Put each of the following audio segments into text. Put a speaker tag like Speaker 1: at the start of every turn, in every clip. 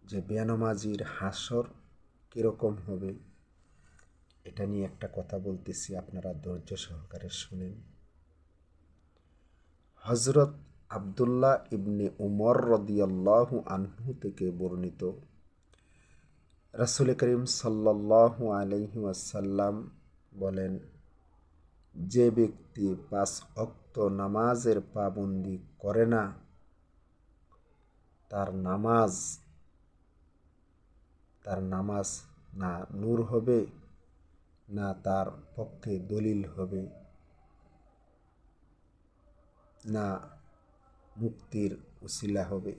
Speaker 1: যে বেনামাজির হাসর কীরকম হবে, এটা নিয়ে একটা কথা বলতেছি, আপনারা ধৈর্য সহকারে শুনেন। হজরত আবদুল্লাহ ইবনে উমর রাদিয়াল্লাহু আনহু থেকে বর্ণিত, রাসূল করিম সাল্লাল্লাহু আলাইহি ওয়াসাল্লাম বলেন, যে ব্যক্তি 5 ওয়াক্ত নামাজের পাবন্দি করে না, তার নামাজ না নূর হবে, না তার পক্ষে দলিল হবে, না মুক্তির উসিলা হবে,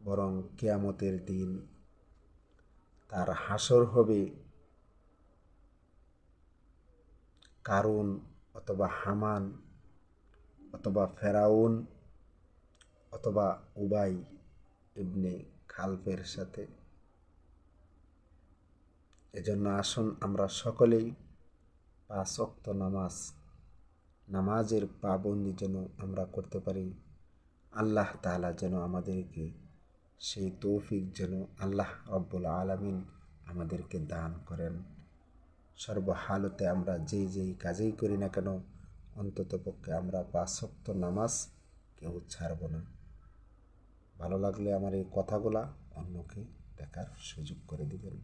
Speaker 1: বরং কিয়ামতের দিন তার হাসর হবে কারুন অথবা হামান অথবা ফেরাউন অথবা উবাই ইবনে খালফের সাথে। এজন্য আসুন আমরা সকলেই 5 ওয়াক্ত নামাজের পাবন্দি যেন আমরা করতে পারি। আল্লাহ তাআলা যেন আমাদেরকে সেই তৌফিক যেন আল্লাহ রব্বুল আলামিন আমাদেরকে দান করেন। সর্বহালতে আমরা যেই কাজেই করি না কেন, অন্তত পক্ষে আমরা 5 ওয়াক্ত নামাজ কেউ ছাড়ব না। ভালো লাগলে আমার এই কথাগুলা অন্যকে দেখার সুযোগ করে দিবেন।